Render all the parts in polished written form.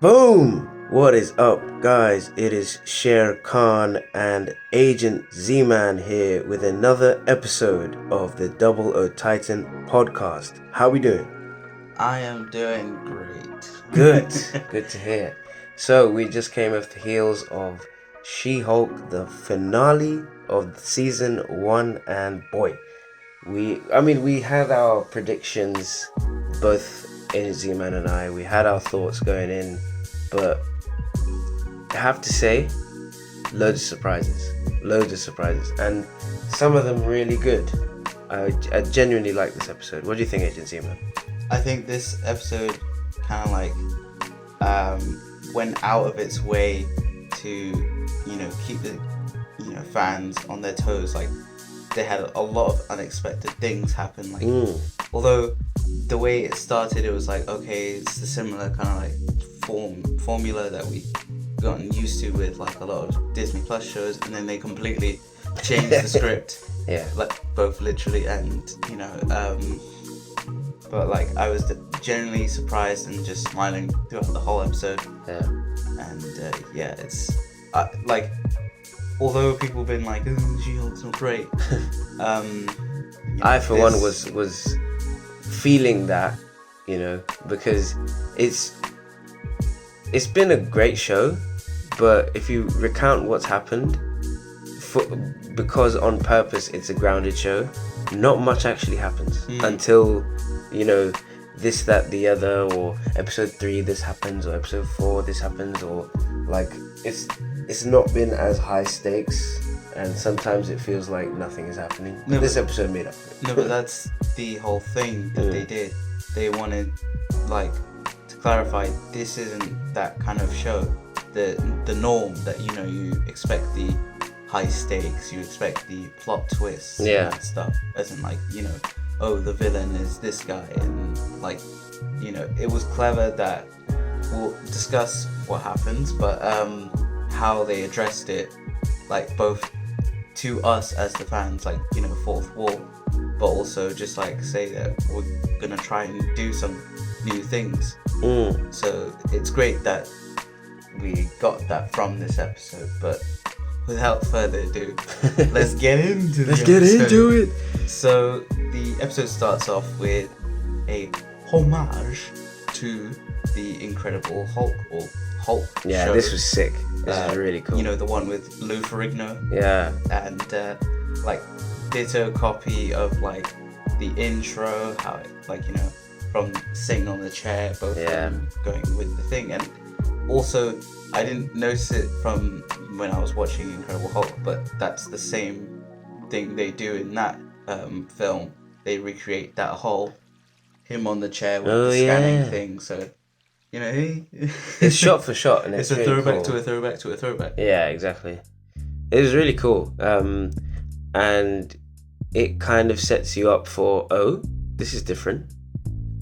Boom! What is up, guys? It is Sher Khan and Agent Zman here with another episode of the Double O Titan podcast. How we doing? I am doing great. Good. Good to hear. So we just came off the heels of She-Hulk, the finale of season 1, and boy, we had our predictions, both Agent Zman and I. We had our thoughts going in, but I have to say, loads of surprises, and some of them really good. I genuinely like this episode. What do you think, Agent Zman? I think this episode kind of went out of its way to, keep the, fans on their toes. Like, they had a lot of unexpected things happen. Although the way it started, it was like, okay, it's the similar kind of formula that we gotten used to with like a lot of Disney Plus shows, and then they completely changed the script. Yeah. Like both literally and but like I was genuinely surprised and just smiling throughout the whole episode. Yeah. And it's although people have been like, oh, She-Hulk's not great. I for one was feeling that, because it's been a great show, but if you recount what's happened, because on purpose it's a grounded show, not much actually happens until, this, that, the other, or episode 3 this happens, or episode 4 this happens, or like it's not been as high stakes, and sometimes it feels like nothing is happening. This episode made up for it. No, but that's the whole thing that they did. They wanted to clarify, this isn't that kind of show. The norm that you expect the high stakes, you expect the plot twists and that stuff, as in oh, the villain is this guy, and it was clever that we'll discuss what happens, but how they addressed it, both to us as the fans, fourth wall, but also just say that we're gonna try and do some new things. So it's great that we got that from this episode, but without further ado, let's get into it. So the episode starts off with a homage to the Incredible Hulk, or Hulk Yeah, show. this was sick. This is really cool. The one with Lou Ferrigno. Yeah. And ditto copy of the intro, how it from sitting on the chair, both of them going with the thing. And also, I didn't notice it from when I was watching Incredible Hulk, but that's the same thing they do in that film. They recreate that whole him on the chair with the scanning thing. So, it's shot for shot, and it's really a throwback cool. to a throwback to a throwback. Yeah, exactly. It was really cool, and it kind of sets you up for, oh, this is different,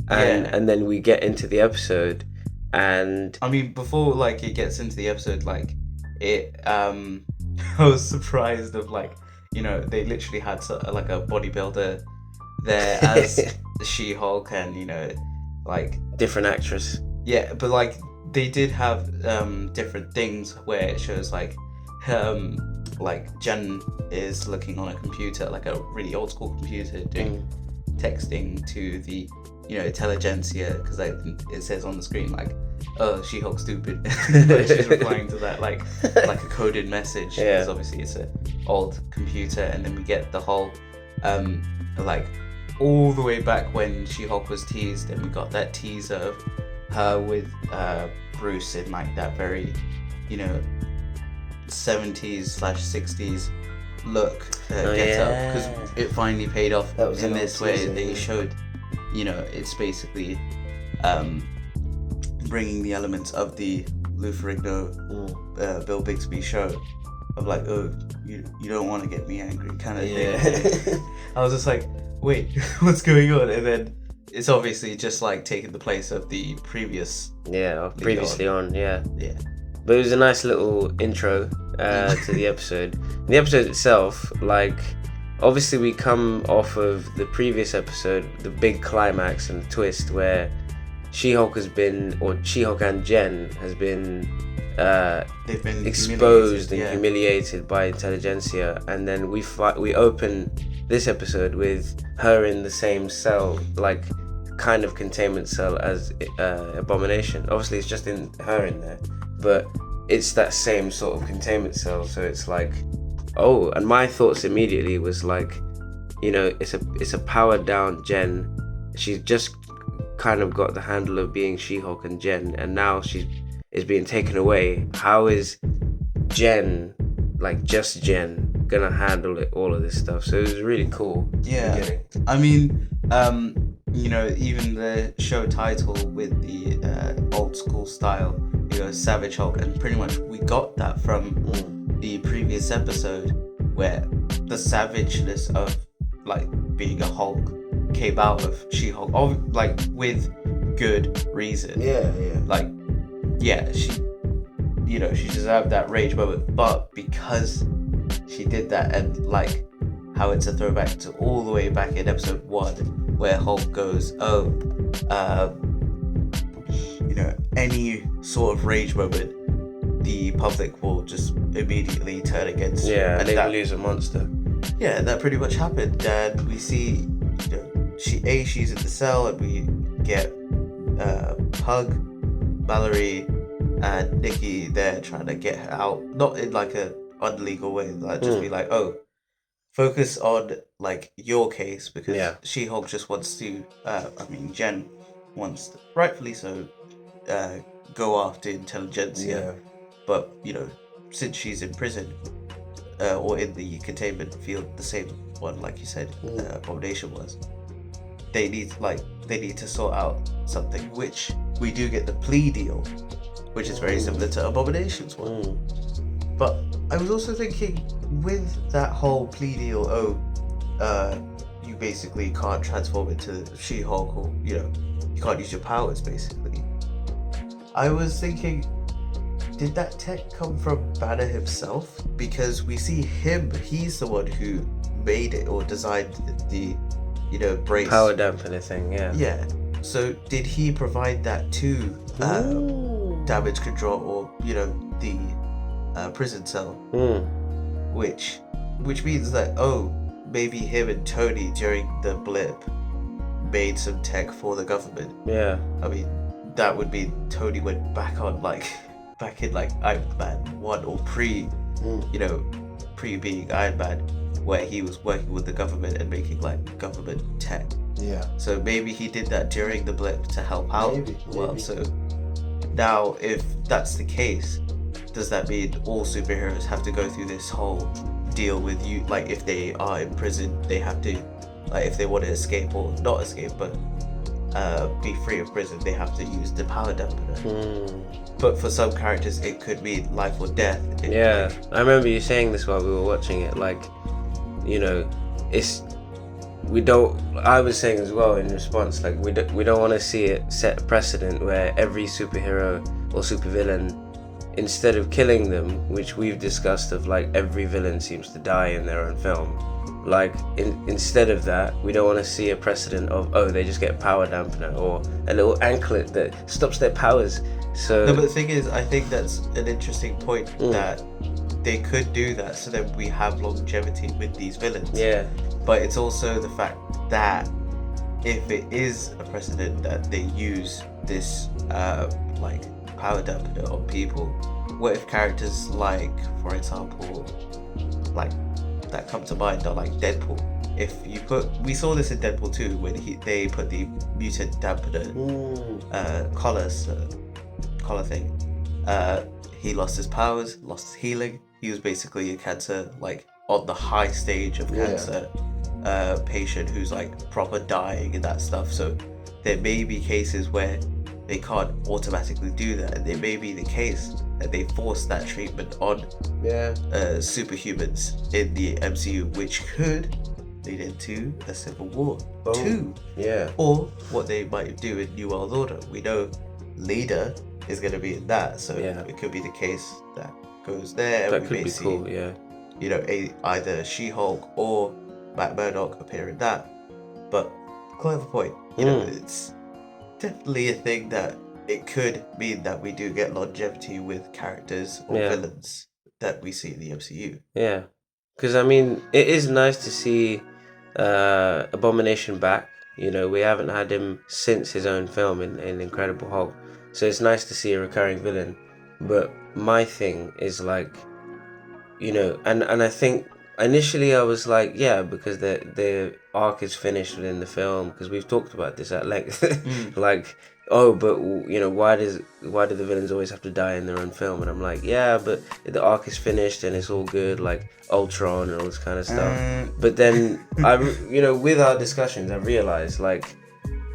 and then we get into the episode. And I mean, before it gets into the episode, it I was surprised of they literally had a bodybuilder there as She-Hulk, and different actress. Yeah, but they did have different things where it shows Jen is looking on a computer, a really old school computer, doing texting to the intelligentsia, because it says on the screen oh, She-Hulk stupid. She's replying to that like a coded message, because obviously it's an old computer. And then we get the whole all the way back when She-Hulk was teased, and we got that teaser of her with Bruce in that very 70s/60s look get up, because it finally paid off in this way. They showed it's basically bringing the elements of the Lou Ferrigno Bill Bixby show of oh, you don't want to get me angry kind of thing. I was just wait, what's going on? And then it's obviously just taking the place of the previously on. But it was a nice little intro to the episode. The episode itself, obviously we come off of the previous episode, the big climax and the twist where She-Hulk and Jen has been They've been exposed and yeah. humiliated by intelligentsia, and then we open this episode with her in the same cell, like kind of containment cell as Abomination. Obviously it's just her in there, but it's that same sort of containment cell. So it's like, oh, and my thoughts immediately was like, it's a powered down Jen. She's just kind of got the handle of being She-Hulk and Jen, and now she is being taken away. How is Jen, like just Jen, gonna handle all of this stuff? So it was really cool. Yeah, I mean, even the show title with the old school style, Savage Hulk, and pretty much we got that from the previous episode, where the savageness of like being a Hulk came out of She-Hulk, like with good reason. She deserved that rage moment, but because she did that, and like how it's a throwback to all the way back in episode 1, where Hulk goes, any sort of rage moment, the public will just immediately turn against you. And they lose a monster. Yeah, that pretty much happened, and we see, she's in the cell, and we get Pug, Mallory, and Nikki there trying to get her out, not in like a unlegal way, like just be like, focus on like your case, because She-Hulk just wants to, Jen wants to, rightfully so, go after intelligentsia, but since she's in prison, or in the containment field, the same one like you said, Abomination was, they need to sort out something, which we do get the plea deal, which is very similar to Abomination's one. But I was also thinking, with that whole plea deal, you basically can't transform into She-Hulk, or you can't use your powers basically. I was thinking, did that tech come from Banner himself? Because we see him, he's the one who made it or designed the brace, power dampener thing. Yeah. So did he provide that to Damage Control, or the prison cell? Which means that maybe him and Tony during the blip made some tech for the government. Yeah. I mean, that would mean Tony went back in Iron Man 1, or pre being Iron Man, where he was working with the government and making like government tech. Yeah. So maybe he did that during the blip to help out. Maybe. So now, if that's the case, does that mean all superheroes have to go through this whole deal with you? Like, if they are in prison, they have to, like, if they want to escape or not escape, but be free of prison, they have to use the power dampener. But for some characters, it could mean life or death. I remember you saying this while we were watching it. Like, I was saying as well in response, like, we don't want to see it set a precedent where every superhero or supervillain, instead of killing them, which we've discussed, of like every villain seems to die in their own film, like instead of that, we don't want to see a precedent of they just get a power dampener or a little anklet that stops their powers. So no, but the thing is, I think that's an interesting point, that they could do that so that we have longevity with these villains. Yeah. But it's also the fact that if it is a precedent that they use this like power dampener on people, what if characters like, for example, like that come to mind are like Deadpool? We saw this in Deadpool 2 when they put the mutant dampener collar thing. He lost his powers, lost his healing. He was basically a cancer, like on the high stage of cancer patient who's like proper dying and that stuff. So there may be cases where they can't automatically do that, and it may be the case that they force that treatment on superhumans in the MCU, which could lead into a civil war too. Yeah. Or what they might do in New World Order. We know Leader is going to be in that, so it could be the case that goes there. That could be cool. Either She-Hulk or Matt Murdock appear in that. But clever point. It's definitely a thing that it could mean that we do get longevity with characters or villains that we see in the MCU. Yeah, because I mean, it is nice to see Abomination back. You know, we haven't had him since his own film in Incredible Hulk, so it's nice to see a recurring villain. But my thing is like, you know, and I think initially I was like, yeah, because the arc is finished within the film, because we've talked about this at length. Like, oh, but you know, why do the villains always have to die in their own film? And I'm like, yeah, but the arc is finished and it's all good, like Ultron and all this kind of stuff. But then you know, with our discussions, I realized, like,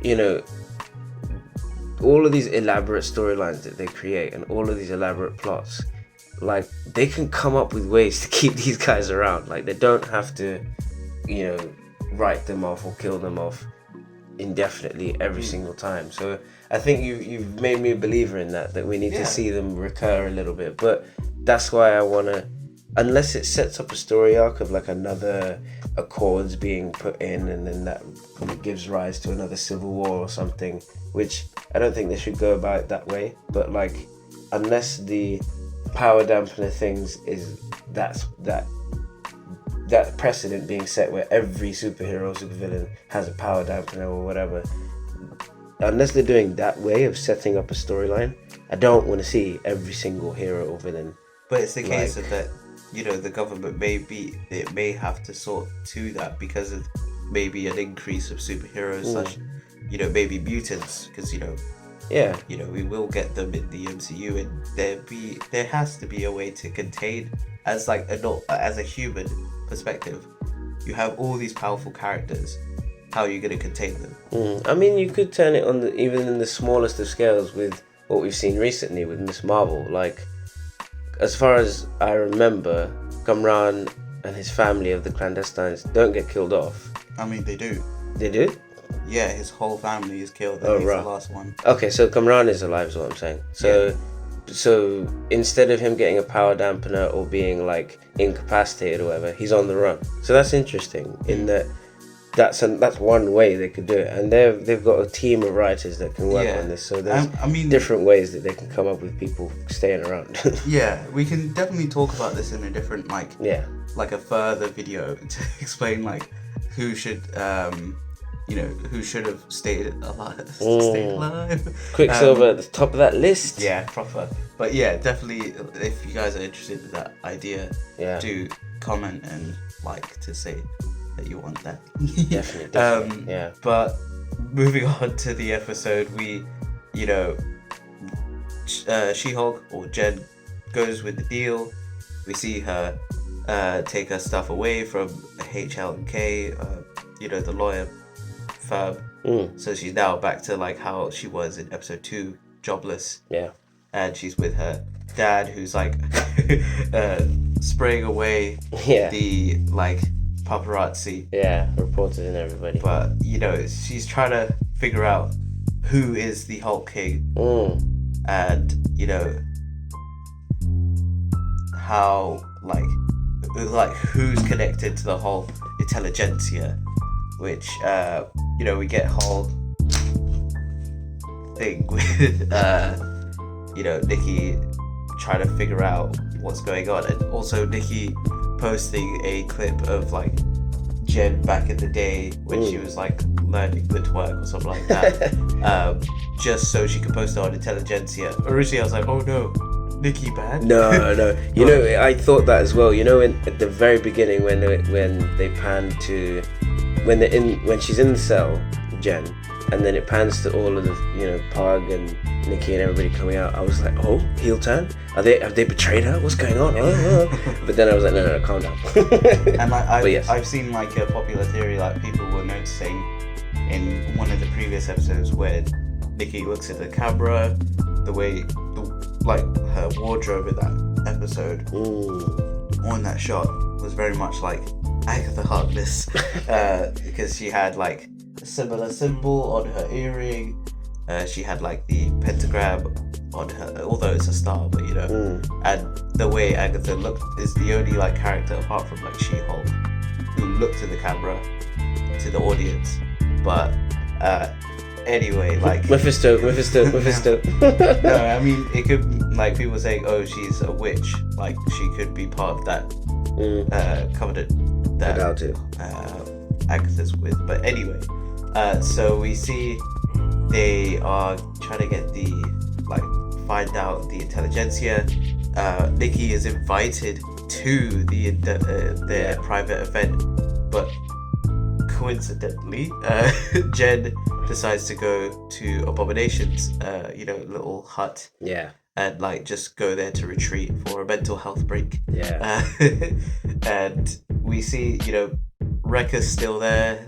you know, all of these elaborate storylines that they create and all of these elaborate plots, like, they can come up with ways to keep these guys around. Like, they don't have to, you know, write them off or kill them off indefinitely every single time. So I think you've made me a believer in that we need to see them recur a little bit. But that's why I want to, unless it sets up a story arc of like another Accords being put in, and then that gives rise to another civil war or something, which I don't think they should go about it that way. But like, unless the power dampener things is that precedent being set where every supervillain has a power dampener or whatever, unless they're doing that way of setting up a storyline, I don't want to see every single hero or villain. But it's the case of that, you know, the government may have to sort to that because of maybe an increase of superheroes, such, you know, maybe mutants, because, you know, you know, we will get them in the MCU, and there has to be a way to contain, as like as a human perspective, you have all these powerful characters. How are you going to contain them? I mean, you could turn it on even in the smallest of scales with what we've seen recently with Miss Marvel. Like, as far as I remember, Kamran and his family of the clandestines don't get killed off. I mean, they do. They do? Yeah, his whole family is killed. He's the last one. Okay, so Kamran is alive is what I'm saying. So instead of him getting a power dampener or being like incapacitated or whatever, he's on the run. So that's interesting in that that's one way they could do it, and they've got a team of writers that can work on this. So there's different ways that they can come up with people staying around. Yeah, we can definitely talk about this in a different like a further video to explain like who should you know, who should have stayed alive. Quicksilver at the top of that list. Yeah, proper. But yeah, definitely, if you guys are interested in that idea, do comment and like to say that you want that. Definitely. Yeah. But moving on to the episode, we, you know, She-Hulk or Jen goes with the deal. We see her take her stuff away from HL&K, you know, the lawyer firm. So she's now back to like how she was in episode 2, jobless. Yeah. And she's with her dad, who's like spraying away the like paparazzi. Yeah, reporters and everybody. But you know, she's trying to figure out who is the Hulk King, and you know how like who's connected to the whole intelligentsia, which you know, we get whole thing with you know, Nikki trying to figure out what's going on, and also Nikki posting a clip of like Jen back in the day when she was like learning the twerk or something like that, just so she could post it on Intelligentsia. Originally I was like, oh no, Nikki bad? No. You know, I thought that as well. You know, at the very beginning when they pan to when she's in the cell, Jen, and then it pans to all of the, you know, Pug and Nikki and everybody coming out, I was like, oh, heel turn? Have they betrayed her? What's going on? But then I was like, no, calm down. And like I've seen like a popular theory, like people were noticing in one of the previous episodes where Nikki looks at the camera, the way like her wardrobe in that episode on that shot was very much like Agatha Harkness, because she had like a similar symbol on her earring. She had like the pentagram on her, although it's a star, but you know. And the way Agatha looked is the only like character apart from like She-Hulk who looked to the camera, to the audience. But anyway, like Mephisto. no, I mean it could like people saying, oh, she's a witch, like she could be part of that covenant I that doubt it. Agatha's with. But anyway, so we see they are trying to get find out the intelligentsia. Nikki is invited to their private event, but coincidentally, Jen decides to go to Abomination's, little hut. Yeah. And just go there to retreat for a mental health break. Yeah. And we see, Rekka's still there.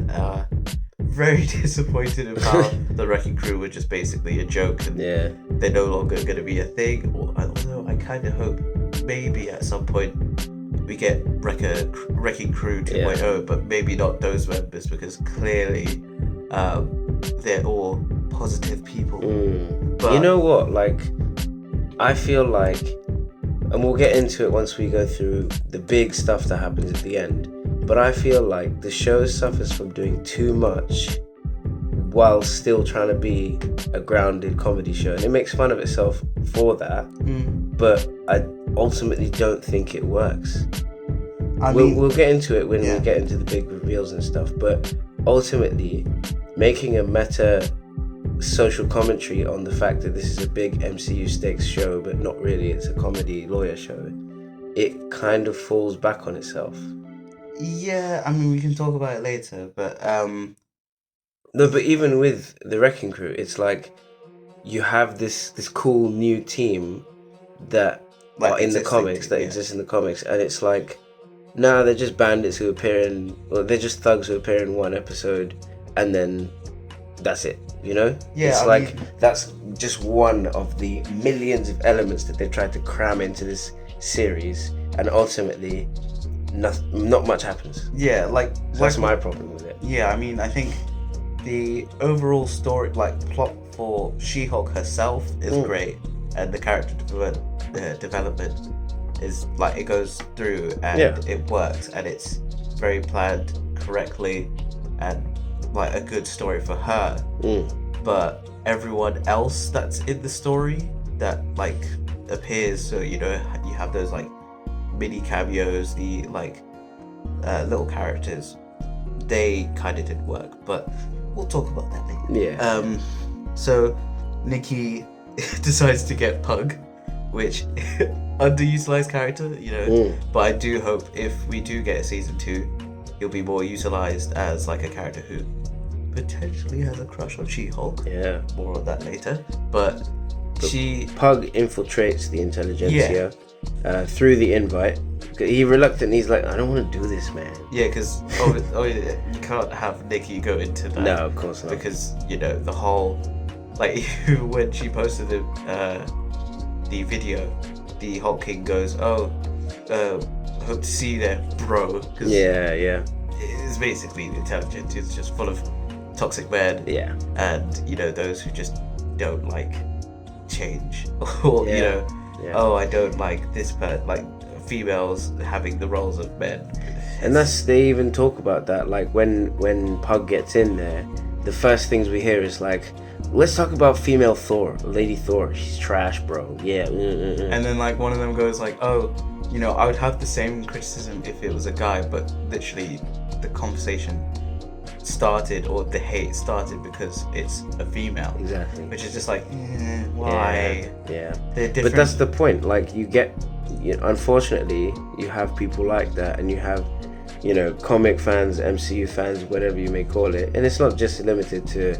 Very disappointed about the wrecking crew were just basically a joke, and they're no longer going to be a thing. Although I kind of hope maybe at some point we get Wrecking Crew 2.0, but maybe not those members, because clearly they're all positive people. But you know what? Like, I feel like, and we'll get into it once we go through the big stuff that happens at the end, but I feel like the show suffers from doing too much while still trying to be a grounded comedy show, and it makes fun of itself for that. But I ultimately don't think it works. We'll get into it when we get into the big reveals and stuff, but ultimately making a meta social commentary on the fact that this is a big MCU stakes show, but not really, it's a comedy lawyer show, it kind of falls back on itself. Yeah, I mean, we can talk about it later, but no, but even with the Wrecking Crew, it's like you have this cool new team that are in the comics, that exist in the comics, and it's like, nah, they're just bandits who appear they're just thugs who appear in one episode, and then that's it, Yeah, it's that's just one of the millions of elements that they tried to cram into this series, and ultimately not much happens. Yeah, that's my problem with it. Yeah, I mean, I think the overall story, plot for She-Hulk herself is great, and the character development is it goes through and it works, and it's very planned correctly, and a good story for her. But everyone else that's in the story that appears, so you have those mini cameos, the little characters, they kind of didn't work, but we'll talk about that later. So Nikki decides to get Pug, which underutilized character, but I do hope if we do get a season 2, he'll be more utilized as a character who potentially has a crush on She-Hulk. Yeah, more on that later. But Pug infiltrates the intelligentsia through the invite. He's reluctant. He's like, I don't want to do this, man. Yeah, because you can't have Nikki go into that. No, of course not. Because the whole when she posted the video, the Hulk King goes, "Oh, hope to see you there, bro." It's basically the intelligence. It's just full of toxic men. Yeah. And those who just don't like change, or oh, I don't like this females having the roles of men. And they even talk about that, when Pug gets in there, the first things we hear is let's talk about female Thor, Lady Thor. She's trash, bro. Yeah. And then one of them goes oh, I would have the same criticism if it was a guy, but literally the conversation started, or the hate started, because it's a female. Exactly. Which is just why? Yeah. They're different. But that's the point. You get, unfortunately, you have people like that, and you have, comic fans, MCU fans, whatever you may call it, and it's not just limited to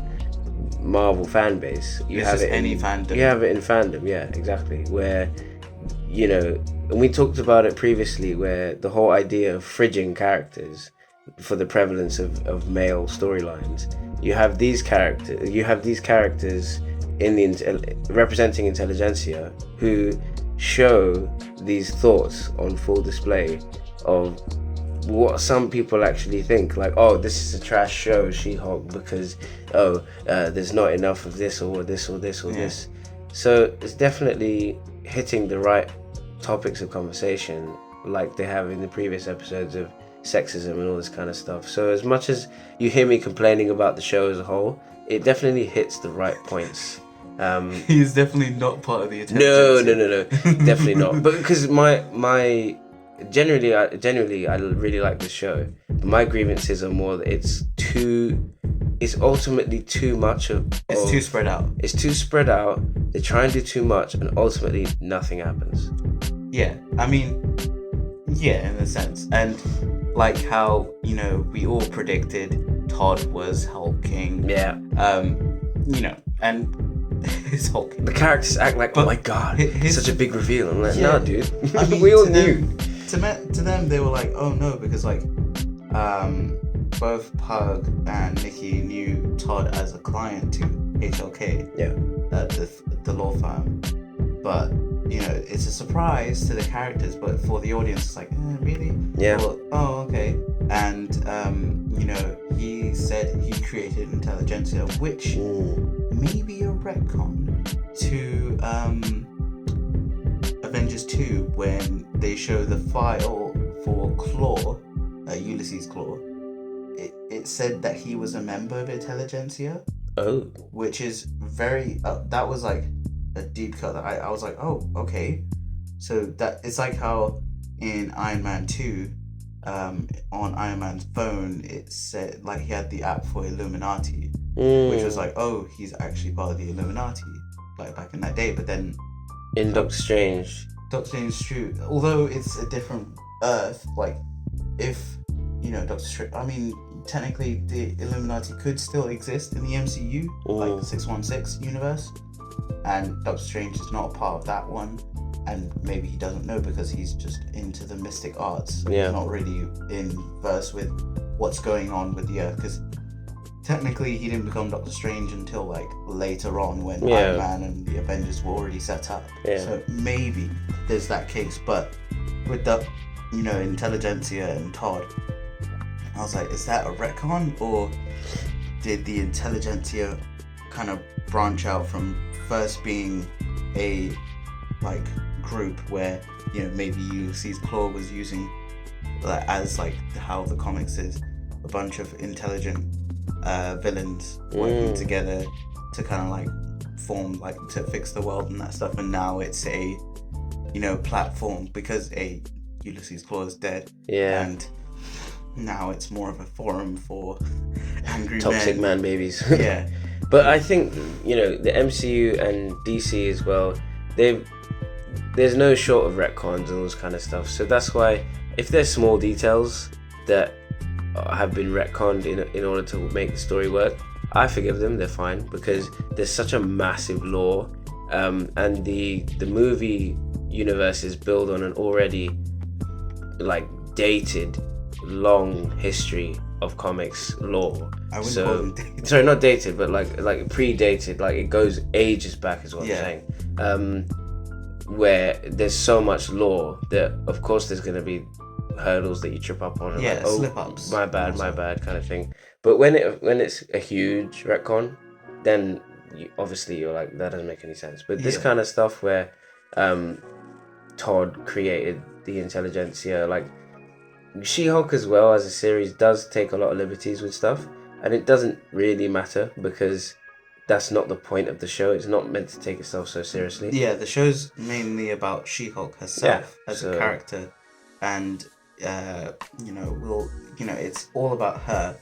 Marvel fan base. You have it in any fandom. You have it in fandom, yeah, exactly. Where, and we talked about it previously, where the whole idea of fridging characters for the prevalence of male storylines. You have these characters in the representing intelligentsia who show these thoughts on full display of what some people actually think, oh, this is a trash show, She-Hulk, because there's not enough of this or this or this or this. So it's definitely hitting the right topics of conversation, like they have in the previous episodes of sexism and all this kind of stuff. So as much as you hear me complaining about the show as a whole, it definitely hits the right points. He's definitely not part of the No, intelligence. definitely not. But because my generally I really like this show. But my grievances are more that it's ultimately too much It's too spread out. It's too spread out. They try and do too much, and ultimately nothing happens. Yeah, I mean, yeah, in a sense. And like how, you know, we all predicted Todd was hulking. Yeah. You know, and his hulking. The characters act like, But oh my god, it's such a big reveal. I'm like, yeah, nah, dude. I mean, we all to knew. To them, they were like, oh no, because like, both Pug and Nikki knew Todd as a client to HLK. Yeah. The law firm. But you know, it's a surprise to the characters, but for the audience, it's like, really? Yeah. Well, oh, okay. And you know, he said he created Intelligentsia, which may be a retcon to Avengers 2 when they show the file for Claw, Ulysses Claw. It said that he was a member of Intelligentsia. Oh. Which is very that was like a deep cut that I was like, oh, okay. So that it's like how in Iron Man 2, on Iron Man's phone, it said like he had the app for Illuminati, which was like, oh, he's actually part of the Illuminati, like back in that day. But then in Doctor Strange, is true, although it's a different Earth. Like if you know Doctor Strange, I mean, technically the Illuminati could still exist in the MCU, like the 616 universe, and Doctor Strange is not a part of that one, and maybe he doesn't know because he's just into the mystic arts, so he's not really in verse with what's going on with the Earth, because technically he didn't become Doctor Strange until like later on when Iron Man and the Avengers were already set up. So maybe there's that case, but with the, you know, Intelligentsia and Todd, I was like, is that a retcon, or did the Intelligentsia kind of branch out from first being a like group where, you know, maybe Ulysses Claw was using as like how the comics is, a bunch of intelligent villains working together to kind of like form, like, to fix the world and that stuff, and now it's a, you know, platform because Ulysses Claw is dead, and now it's more of a forum for angry toxic man babies. Yeah. But I think, you know, the MCU and DC as well, there's no short of retcons and those kind of stuff. So that's why if there's small details that have been retconned in order to make the story work, I forgive them. They're fine, because there's such a massive lore, and the movie universe is built on an already like dated, long history of comics lore. I wouldn't call them dated. Sorry, not dated, but like predated. Like it goes ages back, is what I'm saying. Where there's so much lore that, of course, there's gonna be hurdles that you trip up on. Yeah, like, oh, slip ups. My bad, kind of thing. But when it's a huge retcon, then obviously you're like, that doesn't make any sense. But this kind of stuff where Todd created the Intelligentsia, like She-Hulk as well as a series does take a lot of liberties with stuff, and it doesn't really matter because that's not the point of the show. It's not meant to take itself so seriously. Yeah, the show's mainly about She-Hulk herself as a character, and it's all about her.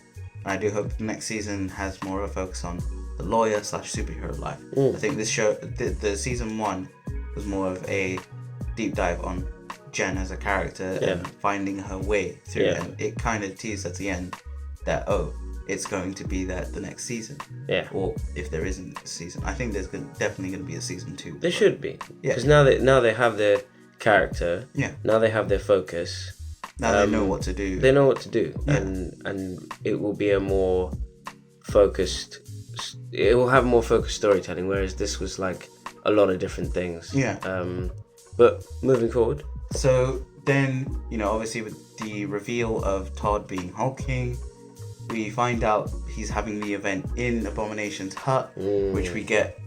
And I do hope the next season has more of a focus on the lawyer / superhero life. I think this show, the season 1, was more of a deep dive on Jen as a character and finding her way through, and it kind of teased at the end that it's going to be that the next season, or if there isn't a season, I think there's definitely going to be a season 2. There should be, because now they have their character, now they have their focus, now they know what to do. They know what to do, and it will be a more focused. It will have more focused storytelling, whereas this was like a lot of different things. But moving forward. So then, obviously with the reveal of Todd being Hulk King, we find out he's having the event in Abomination's hut, which we get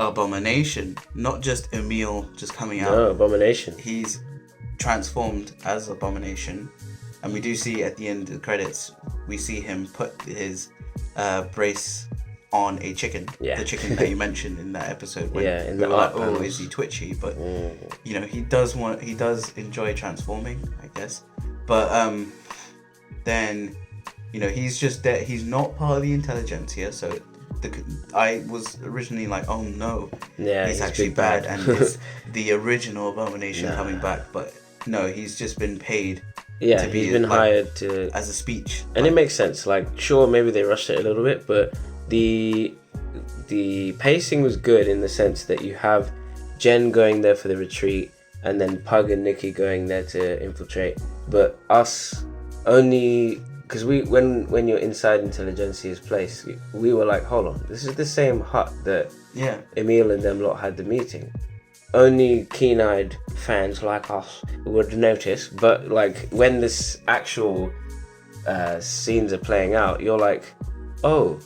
Abomination, not just Emil just coming out. No, Abomination. He's transformed as Abomination, and we do see at the end of the credits, we see him put his brace on a chicken. Yeah. The chicken that you mentioned in that episode. When Yeah, in we the were like, art oh, panels. is he twitchy? But you know, he does enjoy transforming, I guess. But then, you know, he's just there. He's not part of the intelligentsia, so I was originally like, oh no, Yeah, he's actually big bad, and it's the original Abomination coming back. But no, he's just been paid. Yeah, to be he's been like, hired to, as a speech, and it makes sense. Like, sure, maybe they rushed it a little bit, but the pacing was good in the sense that you have Jen going there for the retreat, and then Pug and Nikki going there to infiltrate. But us only, because when you're inside Intelligentsia's place, we were like, hold on, this is the same hut that Emil and them lot had the meeting. Only keen-eyed fans like us would notice, but like when this actual scenes are playing out, you're like, oh,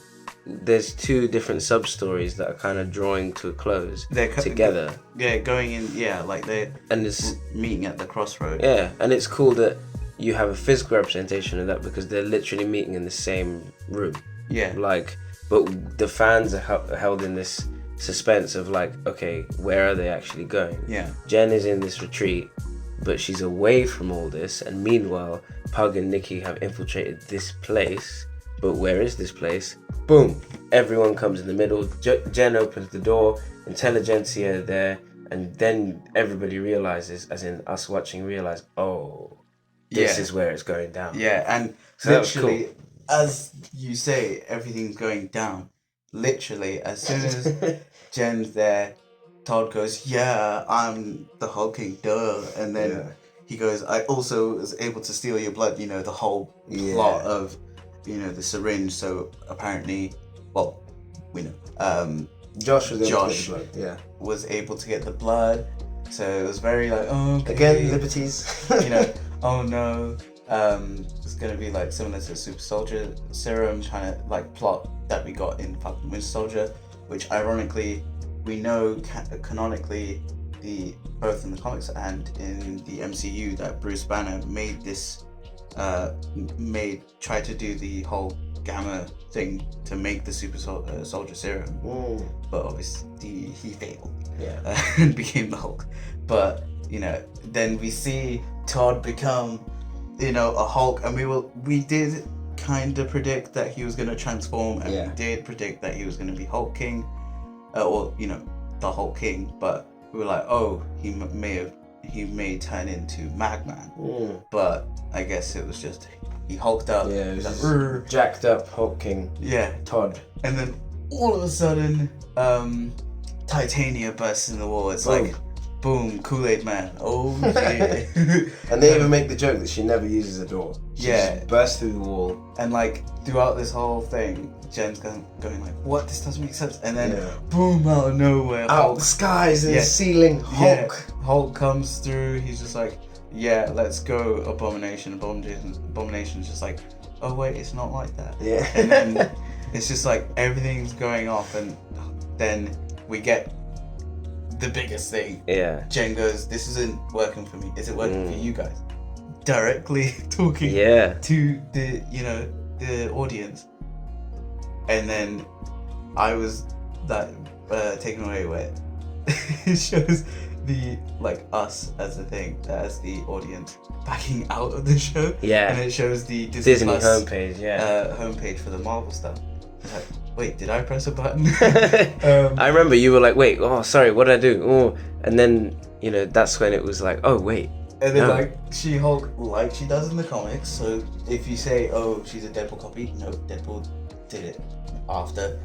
there's two different sub-stories that are kind of drawing to a close together. Going in, like they're and it's meeting at the crossroad. Yeah, and it's cool that you have a physical representation of that because they're literally meeting in the same room. Yeah. Like, but the fans are held in this suspense of like, okay, where are they actually going? Yeah. Jen is in this retreat, but she's away from all this, and meanwhile, Pug and Nikki have infiltrated this place. But where is this place? Boom! Everyone comes in the middle. Jen opens the door. Intelligentsia there, and then everybody realizes, as in us watching, realize, oh, this is where it's going down. Yeah, and so literally, cool. As you say, everything's going down. Literally, as soon as Jen's there, Todd goes, yeah, I'm the Hulk King, duh. And then he goes, I also was able to steal your blood, you know, the whole plot of, you know, the syringe. So apparently, well, we know, Josh was able to get the blood. Yeah. Was able to get the blood. So it was very like, oh, okay. Again, liberties. You know, oh no. It's gonna be like similar to Super Soldier Serum kind of like plot that we got in Falcon Winter Soldier, which ironically we know canonically both in the comics and in the MCU that Bruce Banner made this tried to do the whole gamma thing to make the Super Soldier Serum. Ooh. But obviously he failed yeah. and became the Hulk. But you know, then we see Todd become, you know, a Hulk, and we did kind of predict that he was going to transform, and we did predict that he was going to be Hulk King, or you know, the Hulk King. But we were like, oh, he may turn into Magman. But I guess it was just he hulked up. Yeah, it was like, jacked up Hulk King. Yeah, Todd. And then all of a sudden, Titania bursts in the wall. It's like, boom, Kool-Aid Man. Oh yeah. And they even make the joke that she never uses a door. She just bursts through the wall. And like throughout this whole thing, Jen's going like, what? This doesn't make sense. And then boom, out of nowhere, out the skies and the ceiling, Hulk. Hulk comes through. He's just like, yeah, let's go, Abomination. Abomination's just like, oh wait, it's not like that. Yeah. And then it's just like everything's going off, and then we get the biggest thing. Yeah. Jen goes, this isn't working for me. Is it working for you guys? Directly talking to the audience. And then I was taken away where it shows the like us as the thing, as the audience backing out of the show. Yeah. And it shows the Disney Plus homepage. homepage for the Marvel stuff. Like, wait, did I press a button? I remember you were like, wait, oh, sorry, what did I do? Oh, and then, you know, that's when it was like, oh, wait. And then, like, She-Hulk, like she does in the comics, so if you say, oh, she's a Deadpool copy, no, Deadpool did it after.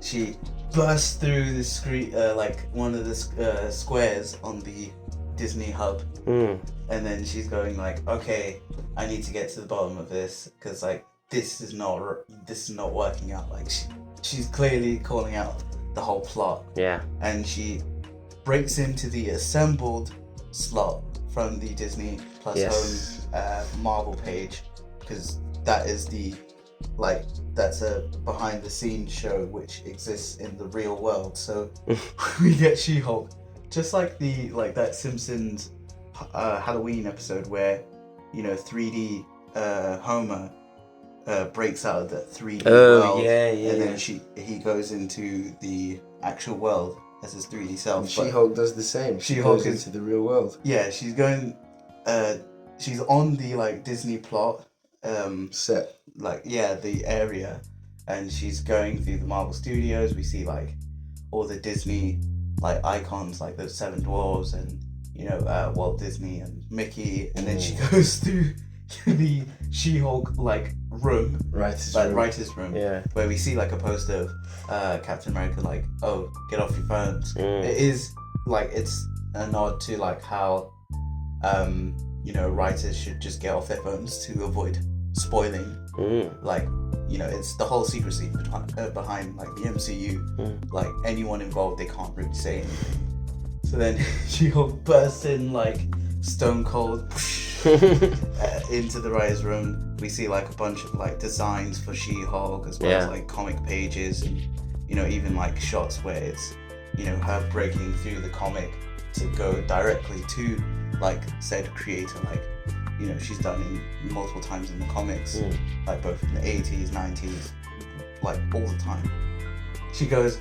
She bursts through the screen, like, one of the squares on the Disney hub, and then she's going like, okay, I need to get to the bottom of this, because, like, this is not working out. Like she's clearly calling out the whole plot. Yeah. And she breaks into the assembled slot from the Disney Plus Home Marvel page, because that is that's a behind the scenes show which exists in the real world. So we get She-Hulk, just like that Simpsons Halloween episode where, you know, 3D Homer breaks out of the 3D Oh, world, yeah, and then yeah. he goes into the actual world as his 3D self. She-Hulk does the same. She She-Hulk goes is- into the real world. Yeah, she's going. She's on the like Disney plot. Set. Like the area, and she's going through the Marvel Studios. We see like all the Disney like icons, like the Seven Dwarfs and Walt Disney and Mickey, and then she goes through the She-Hulk like room, writer's room, Yeah. where we see like a poster of Captain America, like, oh, get off your phones. It is like, it's a nod to like how writers should just get off their phones to avoid spoiling. Like, it's the whole secrecy behind like the MCU. Like, anyone involved, they can't really say anything. So then She-Hulk bursts in like stone cold into the writer's room. We see like a bunch of like designs for She-Hulk, as well as like comic pages, and even like shots where it's her breaking through the comic to go directly to like said creator, like she's done in multiple times in the comics, like both in the 80s, 90s, like all the time. She goes,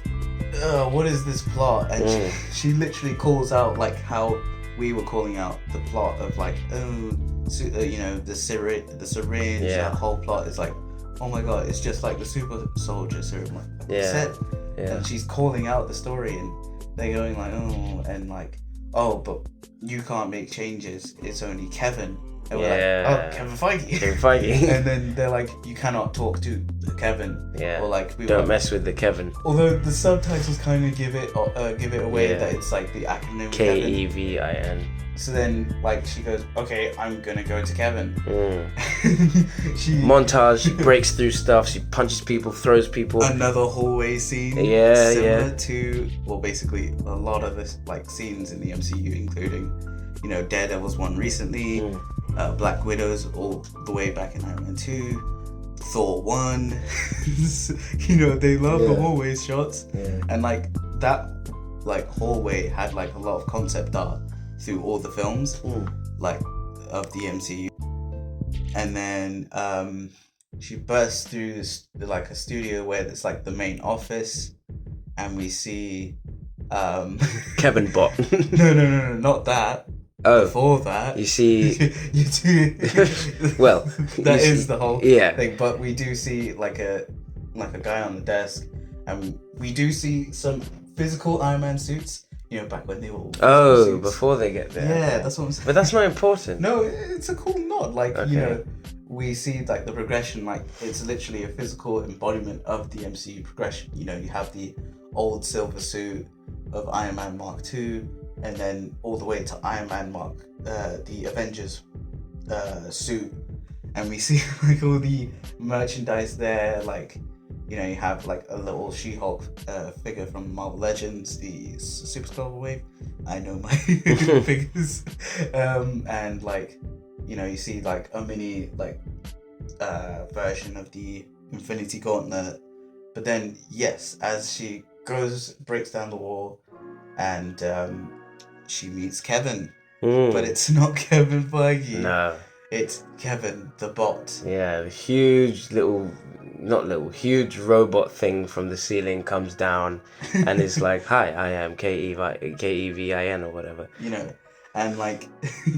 what is this plot? And she literally calls out like how we were calling out the plot of like, the syringe, that whole plot is like, oh my god, it's just like the super soldier serum, like said. And she's calling out the story, and they're going like, oh, and like, oh, but you can't make changes, it's only Kevin. And we're like, oh, Kevin Feige. And then they're like, you cannot talk to Kevin. Yeah. Or like, don't mess with the Kevin. Although the subtitles kind of give it away that it's like the acronym Kevin. So then, like, she goes, okay, I'm gonna go to Kevin. Montage, breaks through stuff, she punches people, throws people. Another hallway scene. Similar to, well, basically a lot of this like scenes in the MCU, including, Daredevil's one recently, Black Widow's all the way back in Iron Man 2, Thor 1. They love the hallway shots. And like that like hallway had like a lot of concept art through all the films, like of the MCU. And then she bursts through like a studio where it's like the main office, and we see Kevin Bot. No, not that. Oh, before that, you see, you do. Well, that is the whole thing. But we do see like a guy on the desk, and we do see some physical Iron Man suits. Back when they were all suits. Before they get there. Yeah, that's what I'm saying. But that's not important. No, it's a cool nod. Like, we see like the progression, like it's literally a physical embodiment of the MCU progression. You have the old silver suit of Iron Man Mark II, and then all the way to Iron Man the Avengers suit. And we see like all the merchandise there, like, you have like a little She-Hulk figure from Marvel Legends, the Super Skull Wave. I know my figures. And like, you see like a mini like version of the Infinity Gauntlet. But then, yes, as she breaks down the wall, and she meets Kevin. But it's not Kevin Feige. No. It's Kevin the Bot. Yeah, the huge robot thing from the ceiling comes down and is like, hi, I am Kevin or whatever. And like,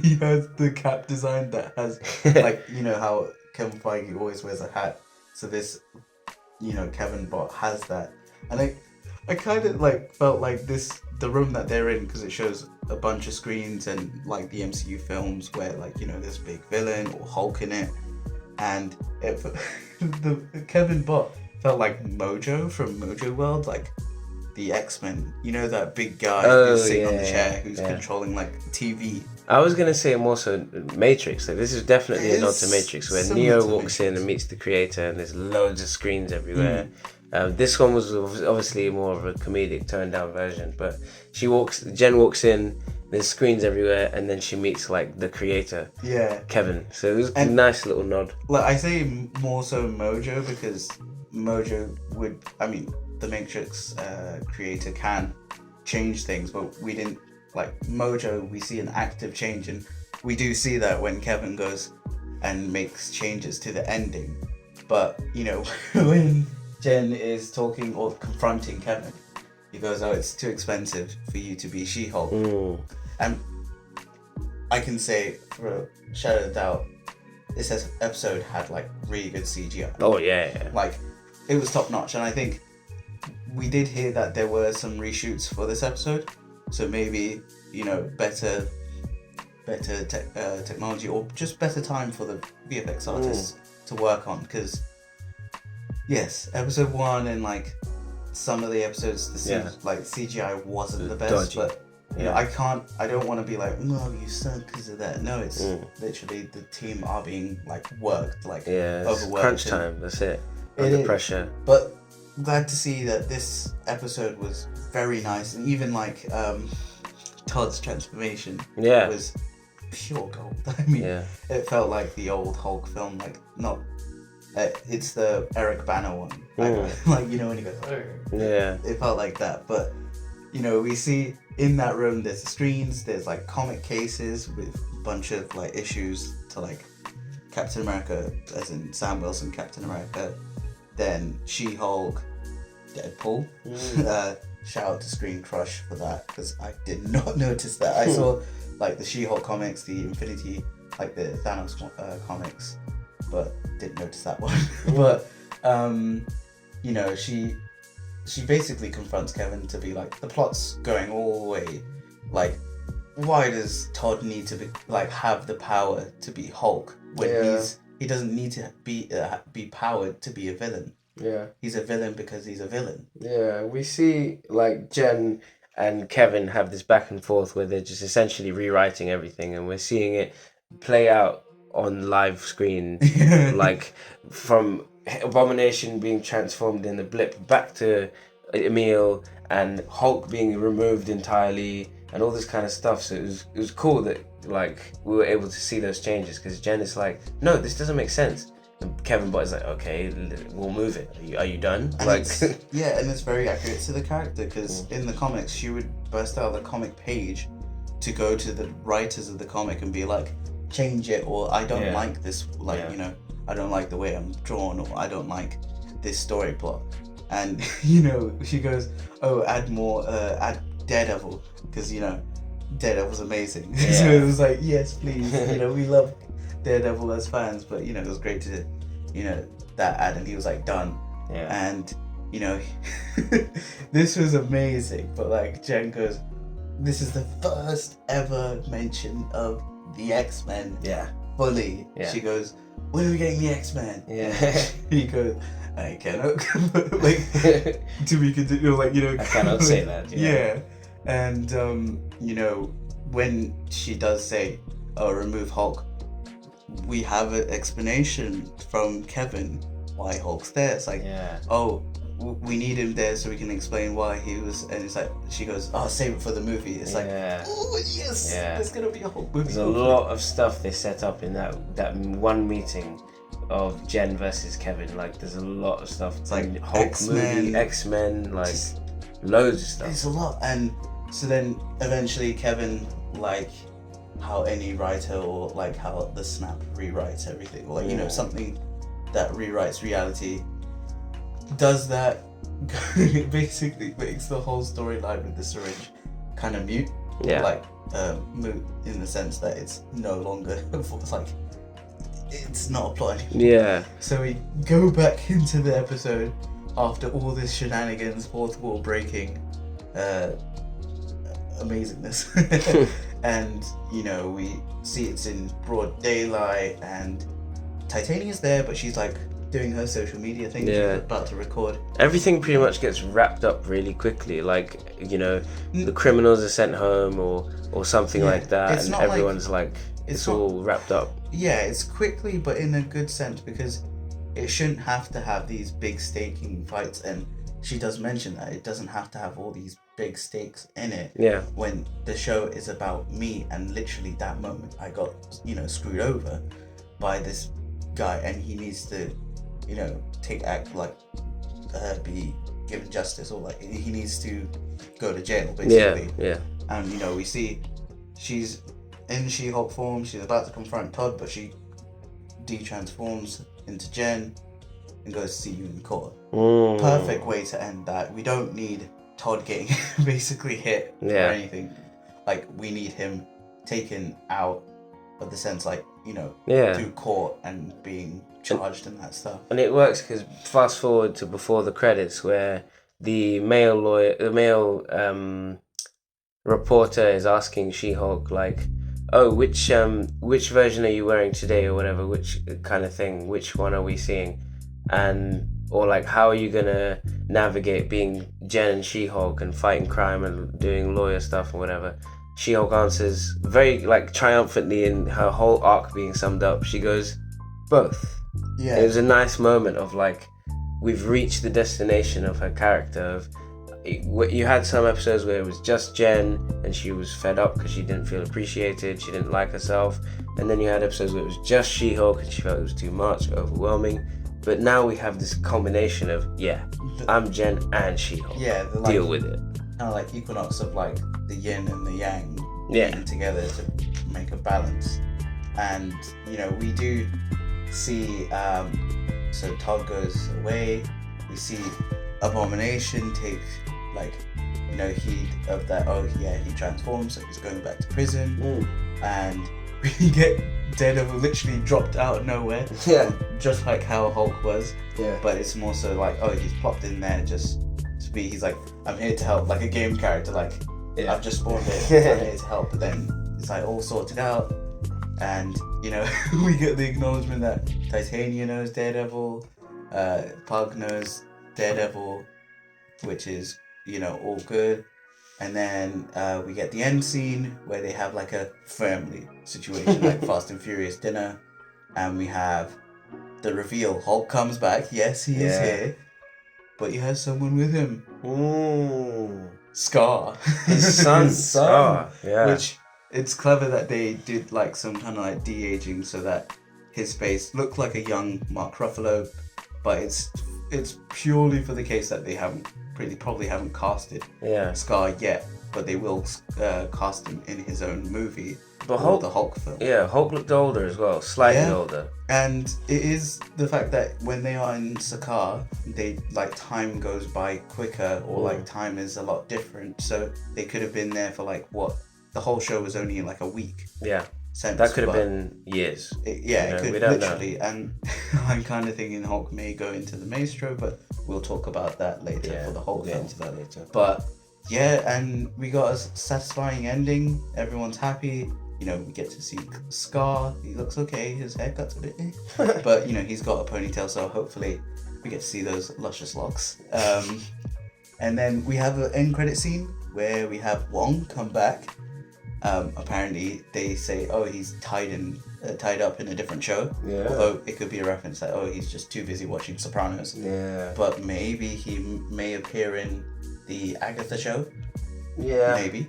he has the cap design that has, like, how Kevin Feige always wears a hat. So this, Kevin Bot has that. And I kind of like felt like the room that they're in, because it shows a bunch of screens and like the MCU films where like, there's a big villain or Hulk in it. And the Kevin Bot felt like Mojo from Mojo World, like the X-Men. That big guy who's sitting on the chair, who's controlling like TV. I was gonna say more so Matrix. Like, this is definitely a nod to Matrix, where Neo walks in and meets the creator, and there's loads of screens everywhere. This one was obviously more of a comedic toned down version, but Jen walks in, there's screens everywhere, and then she meets like the creator, Kevin. So it was a nice little nod. Like, I say more so Mojo, because Mojo the Matrix creator can change things, but we didn't, like Mojo, we see an active change, and we do see that when Kevin goes and makes changes to the ending. But when Jen is talking or confronting Kevin, he goes, "Oh, it's too expensive for you to be She-Hulk." And I can say for a shadow of doubt, this episode had like really good CGI. Oh yeah. Like it was top notch, and I think we did hear that there were some reshoots for this episode, so maybe better technology or just better time for the VFX artists to work on. Because yes, episode 1 and like some of the episodes, like CGI wasn't the best, dodgy. but I don't want to be like, no, you suck because of that. No, it's literally the team are being like worked, like overworked. Crunch time. That's it. Under pressure. But glad to see that this episode was very nice, and even like Todd's transformation was pure gold. I mean, it felt like the old Hulk film, like not. It's the Eric Bana one, like when he goes. It felt like that, but we see in that room there's screens, there's like comic cases with a bunch of like issues to like Captain America, as in Sam Wilson Captain America, then She-Hulk, Deadpool. Shout out to Screen Crush for that, because I did not notice that. I saw like the She-Hulk comics, the Infinity, like the Thanos comics, but didn't notice that one. But she basically confronts Kevin to be like, the plot's going all the way, like, why does Todd need to have the power to be Hulk when he doesn't need to be powered to be a villain? He's a villain because he's a villain. We see like Jen and Kevin have this back and forth where they're just essentially rewriting everything, and we're seeing it play out on live screen. Like from Abomination being transformed in the blip back to Emil, and Hulk being removed entirely, and all this kind of stuff. So it was cool that like we were able to see those changes, because Jen is like, no, this doesn't make sense. And Kevin Butler's like, okay, we'll move it. Are you done? And like, and it's very accurate to the character, because in the comics she would burst out of the comic page to go to the writers of the comic and be like, change it, or I don't like this, I don't like the way I'm drawn, or I don't like this story plot. And she goes, oh, add more, add Daredevil, because Daredevil's amazing. So it was like, yes, please. We love Daredevil as fans, but it was great to that ad, and he was like, done. And this was amazing. But like Jen goes, this is the first ever mention of the X-Men fully. She goes, when are we getting the X-Men? He goes, I cannot to be continued, I cannot say that. And when she does say, oh, remove Hulk, we have an explanation from Kevin why Hulk's there. It's like, oh, we need him there so we can explain why he was. And it's like, she goes, oh, save it for the movie. It's like, oh yes, there's gonna be a Hulk movie. There's a lot of stuff they set up in that one meeting of Jen versus Kevin. Like, there's a lot of stuff. It's like Hulk X-Men, movie, X-Men, like loads of stuff. There's a lot. And so then eventually Kevin, like how any writer, or like how the Snap rewrites everything, or something that rewrites reality, does that. Basically makes the whole storyline with the syringe kind of mute. Mute in the sense that it's no longer like, it's not a plot anymore. So we go back into the episode after all this shenanigans, fourth wall breaking, amazingness. And we see it's in broad daylight, and Titania's there, but she's like doing her social media thing. She's about to record. Everything pretty much gets wrapped up really quickly. Like, the criminals are sent home or something like that, it's and not everyone's like it's all wrapped up. It's quickly, but in a good sense, because it shouldn't have to have these big staking fights. And she does mention that it doesn't have to have all these big stakes in it. When the show is about me, and literally that moment I got screwed over by this guy, and he needs to take act, like be given justice, or like he needs to go to jail, basically. And we see she's in She-Hulk form. She's about to confront Todd, but she de-transforms into Jen, and goes to see you in court. Mm. Perfect way to end that. We don't need Todd getting basically hit or anything. Like, we need him taken out of the sense, like, you know, through court and being charged and that stuff. And it works because fast forward to before the credits where the male reporter is asking She-Hulk like, oh, which version are you wearing today or whatever, which kind of thing, which one are we seeing, and or like how are you gonna navigate being Jen and She-Hulk and fighting crime and doing lawyer stuff or whatever. She-Hulk answers very like triumphantly in her whole arc being summed up. She goes, both. Yeah, it was a nice moment of like we've reached the destination of her character. Of you had some episodes where it was just Jen and she was fed up because she didn't feel appreciated, she didn't like herself, and then you had episodes where it was just She-Hulk and she felt it was too much, overwhelming. But now we have this combination of I'm Jen and She-Hulk. Yeah, deal with it. Kind of like equinox of like the yin and the yang meeting together to make a balance. And you know, we do see so Todd goes away. We see Abomination take like, you know, heed of that. Oh yeah, he transforms, so he's going back to prison. And we get Daredevil literally dropped out of nowhere. Yeah, just like how Hulk was. Yeah, but it's more so like, oh, he's plopped in there just to be. He's like, I'm here to help, like a game character. Like, I've just spawned it. I'm here to help. But then it's like all sorted out, and you know, we get the acknowledgement that Titania knows Daredevil, Pug knows Daredevil, which is, you know, all good. And then we get the end scene where they have like a family situation, like Fast and Furious dinner, and we have the reveal. Hulk comes back. Yes, he is here, but he has someone with him. Scar, his son. Scar. Yeah. Which it's clever that they did like some kind of like de-aging so that his face looked like a young Mark Ruffalo, but it's purely for the case that they probably haven't casted Scar yet, but they will cast him in his own movie. But Hulk, the Hulk film. Yeah, Hulk looked older as well, slightly older. And it is the fact that when they are in Sakaar, they like time goes by quicker, or like time is a lot different. So they could have been there for like what the whole show was only in like a week. Yeah. Sense, that could have been years. It could literally. And I'm kind of thinking Hulk may go into the Maestro, but we'll talk about that later for the Hulk film. Into that later. But yeah, and we got a satisfying ending. Everyone's happy. You know, we get to see Scar. He looks okay. His haircut's a bit but you know, he's got a ponytail, so hopefully we get to see those luscious locks. And then we have an end credit scene where we have Wong come back. Apparently they say, oh, he's tied up in a different show. Yeah. Although it could be a reference that, oh, he's just too busy watching Sopranos. Yeah. But maybe he may appear in the Agatha show. Yeah. Maybe.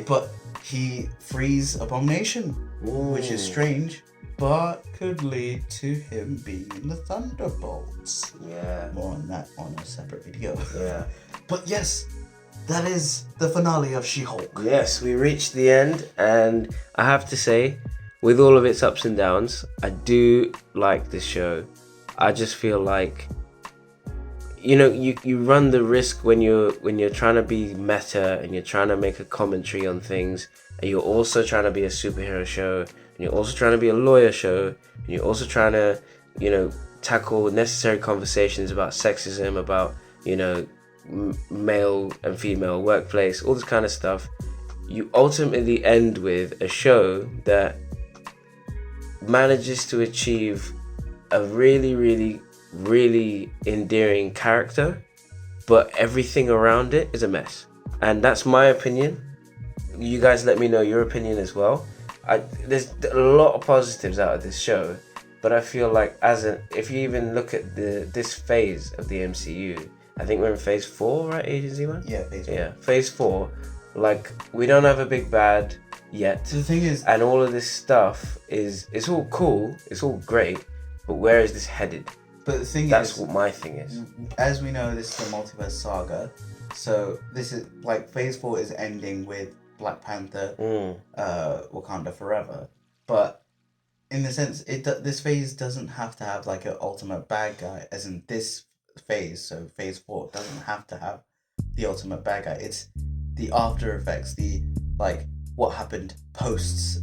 But he frees Abomination, which is strange, but could lead to him being in the Thunderbolts. Yeah. More on that on a separate video. Yeah. But yes, that is the finale of She-Hulk. Yes, we reached the end, and I have to say, with all of its ups and downs, I do like this show. I just feel like, you know, you run the risk when you're trying to be meta and you're trying to make a commentary on things, and you're also trying to be a superhero show, and you're also trying to be a lawyer show, and you're also trying to, you know, tackle necessary conversations about sexism, about, you know, male and female workplace, all this kind of stuff. You ultimately end with a show that manages to achieve a really, really, really endearing character, but everything around it is a mess. And that's my opinion. You guys let me know your opinion as well. There's a lot of positives out of this show, but I feel like if you even look at this phase of the MCU, I think we're in phase 4, right, Agent Zman? Yeah, phase 4. Yeah, phase 4. Like, we don't have a big bad yet. The thing is, and all of this stuff it's all cool, it's all great, but where is this headed? But the thing that's what my thing is. As we know, this is a multiverse saga, so this is like phase 4 is ending with Black Panther, Wakanda Forever. But in the sense this phase doesn't have to have like an ultimate bad guy, as in this phase. So phase 4 doesn't have to have the ultimate bad guy. It's the after effects, the like what happened post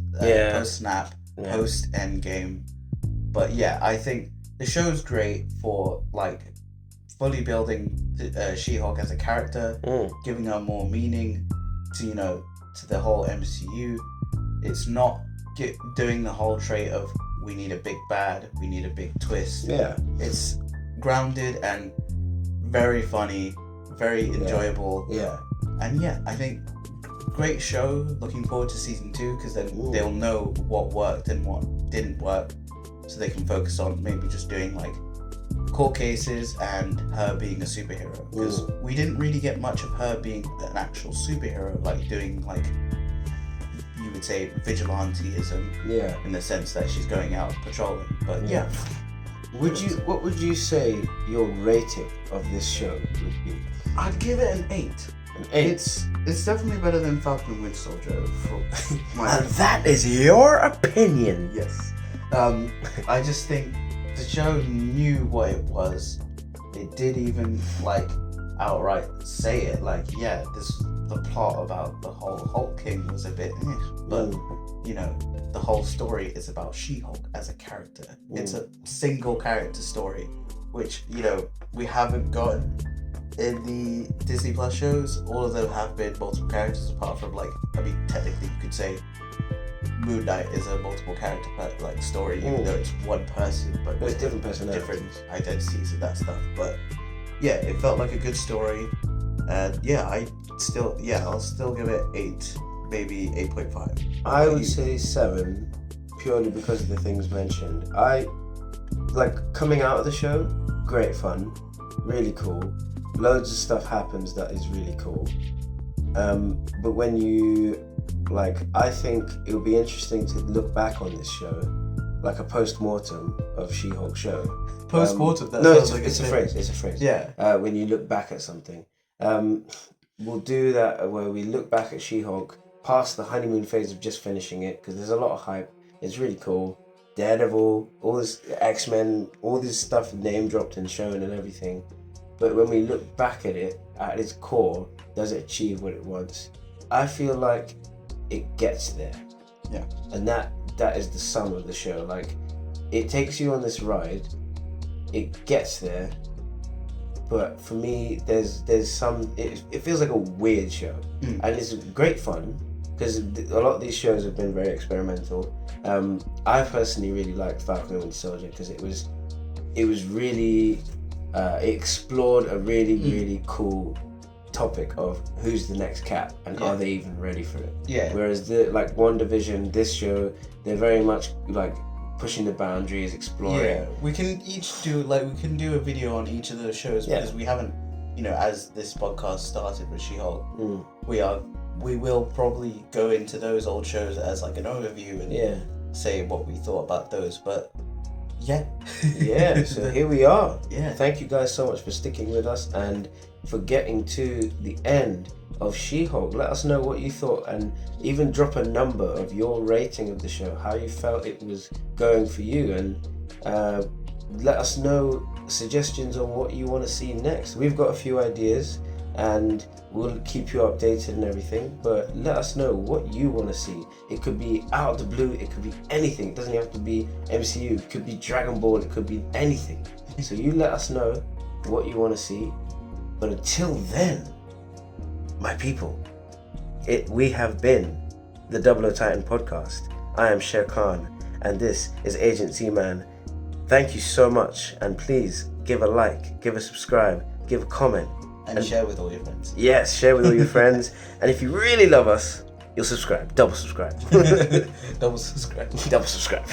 snap, post end game. But yeah, I think the show's great for like fully building She-Hulk as a character, giving her more meaning to to the whole MCU. It's not doing the whole trait of we need a big bad, we need a big twist. Yeah, it's grounded and very funny, very enjoyable. Yeah, and yeah, I think great show. Looking forward to season 2 because then they'll know what worked and what didn't work, so they can focus on maybe just doing like court cases and her being a superhero, because we didn't really get much of her being an actual superhero, like doing like you would say vigilanteism, in the sense that she's going out patrolling. But what would you say your rating of this show would be? I'd give it an 8. An 8. It's definitely better than Falcon and Winter Soldier. And that is your opinion. Yes. I just think the show knew what it was. It did even like outright say it. Like, yeah, the plot about the whole Hulk King was a bit, but the whole story is about She-Hulk as a character. It's a single character story, which we haven't gotten in the Disney Plus shows. All of them have been multiple characters, apart from technically you could say Moon Knight is a multiple character like story, even though it's one person, but with different personalities, different identities and that stuff. But yeah, it felt like a good story, and I'll still give it 8, maybe 8.5. I would say 7, purely because of the things mentioned. I like coming out of the show, great fun, really cool. Loads of stuff happens that is really cool. But when you I think it would be interesting to look back on this show, like a post-mortem of She-Hulk show. Post-mortem? It's a phrase. It's a phrase. Yeah. When you look back at something. We'll do that where we look back at She-Hulk past the honeymoon phase of just finishing it, because there's a lot of hype. It's really cool. Daredevil, all this X-Men, all this stuff name dropped and shown and everything. But when we look back at it, at its core, does it achieve what it wants? I feel like it gets there. Yeah. And that is the sum of the show. Like, it takes you on this ride, it gets there, but for me, there's some, it feels like a weird show. And it's great fun, because a lot of these shows have been very experimental. I personally really liked Falcon and Winter Soldier, because it was really, it explored a really cool topic of who's the next Cap, and are they even ready for it? Yeah. Whereas WandaVision, this show, they're very much like pushing the boundaries, exploring. Yeah. We can each do a video on each of those shows, because we haven't, as this podcast started with She-Hulk, we will probably go into those old shows as like an overview and say what we thought about those. But so here we are. Yeah. Thank you guys so much for sticking with us and for getting to the end of She-Hulk. Let us know what you thought, and even drop a number of your rating of the show, how you felt it was going for you, and let us know suggestions on what you want to see next. We've got a few ideas, and we'll keep you updated and everything, but let us know what you want to see. It could be out of the blue, it could be anything. It doesn't have to be MCU, it could be Dragon Ball, it could be anything. So you let us know what you want to see. But until then, my people, we have been the Double O Titan podcast. I am Sher Khan, and this is Agent Zman. Thank you so much, and please give a like, give a subscribe, give a comment. And share with all your friends. Yes, share with all your friends. And if you really love us, you'll subscribe. Double subscribe. Double subscribe. Double subscribe.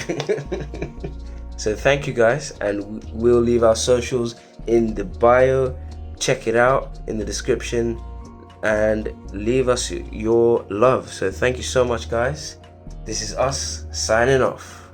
So thank you guys, and we'll leave our socials in the bio. Check it out in the description, and leave us your love. So thank you so much, guys. This is us signing off.